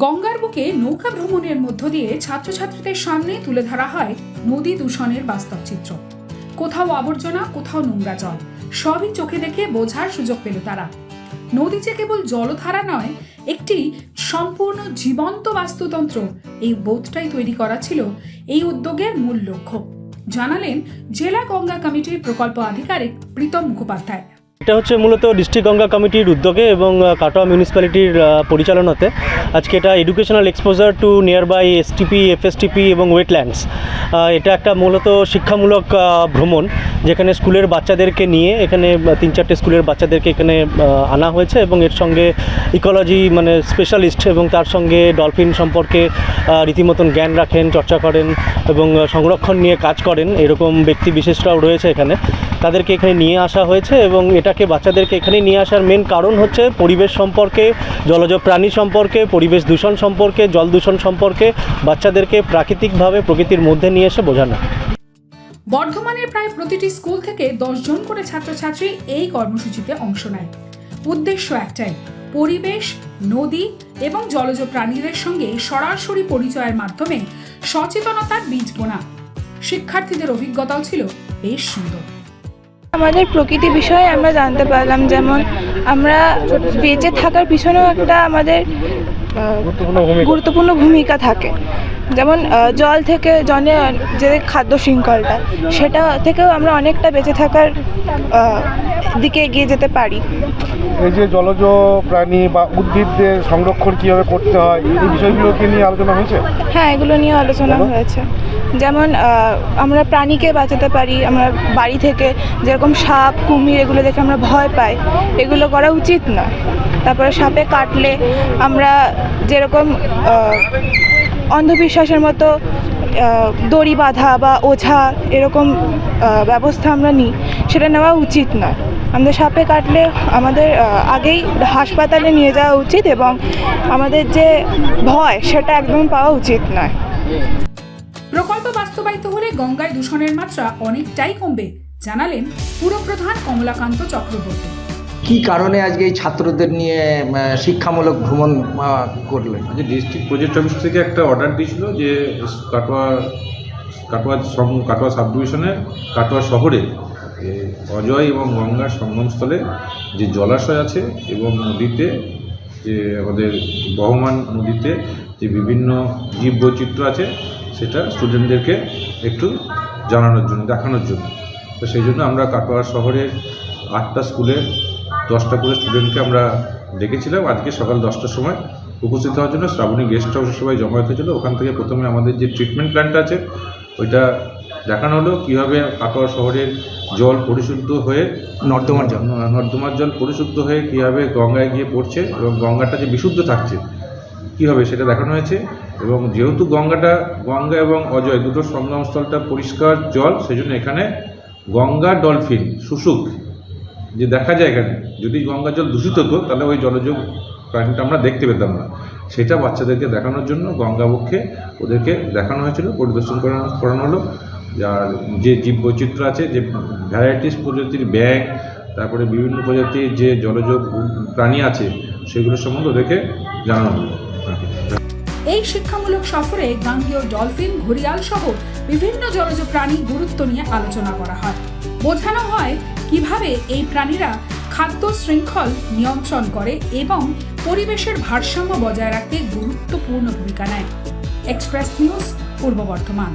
গঙ্গার বুকে নৌকা ভ্রমণের মধ্য দিয়ে ছাত্রছাত্রীদের সামনে তুলে ধরা হয় নদী দূষণের বাস্তব চিত্র। কোথাও আবর্জনা, কোথাও নোংরা জল, সবই চোখে দেখে বোঝার সুযোগ পেল তারা। নদী যে কেবল জলধারা নয়, একটি সম্পূর্ণ জীবন্ত বাস্তুতন্ত্র, এই বোধটাই তৈরি করা ছিল এই উদ্যোগের মূল লক্ষ্য, জানালেন জেলা গঙ্গা কমিটির প্রকল্প আধিকারিক প্রীতম মুখোপাধ্যায়। এটা হচ্ছে মূলত ডিস্ট্রিক্ট গঙ্গা কমিটির উদ্যোগে এবং কাটোয়া মিউনিসিপ্যালিটির পরিচালনাতে আজকে এটা educational exposure to nearby STP, FSTP এবং ওয়েটল্যান্ডস। এটা একটা মূলত শিক্ষামূলক ভ্রমণ, যেখানে স্কুলের বাচ্চাদেরকে নিয়ে এখানে 3-4টে স্কুলের বাচ্চাদেরকে এখানে আনা হয়েছে এবং এর সঙ্গে ইকোলজি মানে স্পেশালিস্ট এবং তার সঙ্গে ডলফিন সম্পর্কে রীতিমতন জ্ঞান রাখেন, চর্চা করেন এবং সংরক্ষণ নিয়ে কাজ করেন এরকম ব্যক্তি বিশেষরাও রয়েছে এখানে। তাদেরকে এখানে নিয়ে আসা হয়েছে এবং এটাকে বাচ্চাদেরকে এখানে নিয়ে আসার মেন কারণ হচ্ছে পরিবেশ সম্পর্কে, জলজ প্রাণী সম্পর্কে, পরিবেশ দূষণ সম্পর্কে, জল দূষণ সম্পর্কে বাচ্চাদেরকে প্রাকৃতিকভাবে প্রকৃতির মধ্যে নিয়ে এসে বোঝানো। বর্ধমানের প্রায় প্রতিটি স্কুল থেকে 10 জন করে ছাত্রছাত্রী এই কর্মসূচিতে অংশ নেয়। উদ্দেশ্য একটাই, পরিবেশ, নদী এবং জলজ প্রাণীদের সঙ্গে সরাসরি পরিচয়ের মাধ্যমে সচেতনতার বীজ বোনা। শিক্ষার্থীদের অভিজ্ঞতাও ছিল বেশ সুন্দর। আমাদের প্রকৃতি বিষয়ে আমরা জানতে পারলাম, যেমন আমরা বেঁচে থাকার পিছনেও একটা আমাদের গুরুত্বপূর্ণ ভূমিকা থাকে। যেমন জল থেকে যে খাদ্য শৃঙ্খলটা, সেটা থেকেও আমরা অনেকটা বেঁচে থাকার দিকে এগিয়ে যেতে পারি। এই যে জলজ প্রাণী বা উদ্ভিদদের সংরক্ষণ কীভাবে করতে হয়, এই বিষয়গুলোকে নিয়ে আলোচনা হয়েছে। হ্যাঁ, এগুলো নিয়ে আলোচনা হয়েছে। যেমন আমরা প্রাণীকে বাঁচাতে পারি। আমরা বাড়ি থেকে যেরকম সাপ, কুমির এগুলো দেখে আমরা ভয় পাই, এগুলো করা উচিত নয়। তারপরে সাপে কাটলে আমরা যেরকম অন্ধবিশ্বাসের মতো দড়ি বাঁধা বা ওঝা এরকম ব্যবস্থা আমরা নিই, সেটা নেওয়া উচিত নয়। আমাদের সাপে কাটলে আমাদের আগেই হাসপাতালে নিয়ে যাওয়া উচিত এবং আমাদের যে ভয় সেটা একদম পাওয়া উচিত নয়। প্রকল্প বাস্তবায়িত হলে গঙ্গায় দূষণের মাত্রা অনেকটাই কমবে, জানালেন পুরপ্রধান কমলাকান্ত চক্রবর্তী। কি কারণে আজকে এই ছাত্রদের নিয়ে শিক্ষামূলক ভ্রমণ করলেন? ডিস্ট্রিক্ট প্রজেক্ট অফিস থেকে একটা অর্ডার দিয়েছিল যে কাটোয়া সাব ডিভিশনে কাটোয়া শহরে অজয় এবং গঙ্গার সঙ্গমস্থলে যে জলাশয় আছে এবং নদীতে যে আমাদের বহমান নদীতে যে বিভিন্ন জীব বৈচিত্র্য আছে, সেটা স্টুডেন্টদেরকে একটু জানানোর জন্য, দেখানোর জন্য। তো সেই জন্য আমরা কাটোয়া শহরের 8টা স্কুলে 10টা করে স্টুডেন্টকে আমরা ডেকেছিলাম আজকে সকাল 10টার সময় উপস্থিত হওয়ার জন্য। শ্রাবণী গেস্ট হাউসে সবাই জমায়েত হয়েছিল। ওখান থেকে প্রথমে আমাদের যে ট্রিটমেন্ট প্ল্যান্টটা আছে ওইটা দেখানো হলো, কীভাবে কাটোয়া শহরের জল পরিশুদ্ধ হয়ে নর্দমার জল পরিশুদ্ধ হয়ে কীভাবে গঙ্গায় গিয়ে পড়ছে এবং গঙ্গাটা যে বিশুদ্ধ থাকছে কীভাবে সেটা দেখানো হয়েছে। এবং যেহেতু গঙ্গা এবং অজয় দুটো সঙ্গমস্থলটা পরিষ্কার জল, সেই জন্য এখানে গঙ্গা ডলফিন শুশুক যে দেখা যায়, এখানে যদি গঙ্গার জল দূষিত হতো তাহলে ওই জলজ প্রাণীটা আমরা দেখতে পেতাম না। সেটা বাচ্চাদেরকে দেখানোর জন্য গঙ্গাবক্ষে ওদেরকে দেখানো হয়েছিল, পরিদর্শন করানো হলো। আর যে জীব বৈচিত্র্য আছে, যে ভ্যারাইটিস প্রজাতির ব্যাঙ, তারপরে বিভিন্ন প্রজাতির যে জলজ প্রাণী আছে, সেগুলোর সম্বন্ধে ওদেরকে জানানো হলো। এই শিক্ষামূলক সফরে গাঙ্গেয় ডলফিন, ঘড়িয়াল সহ বিভিন্ন জলজ প্রাণী গুরুত্ব নিয়ে আলোচনা করা হয়। বোঝানো হয় কিভাবে এই প্রাণীরা খাদ্য শৃঙ্খল নিয়ন্ত্রণ করে এবং পরিবেশের ভারসাম্য বজায় রাখতে গুরুত্বপূর্ণ ভূমিকা নেয়। এক্সপ্রেস নিউজ, পূর্ব বর্ধমান।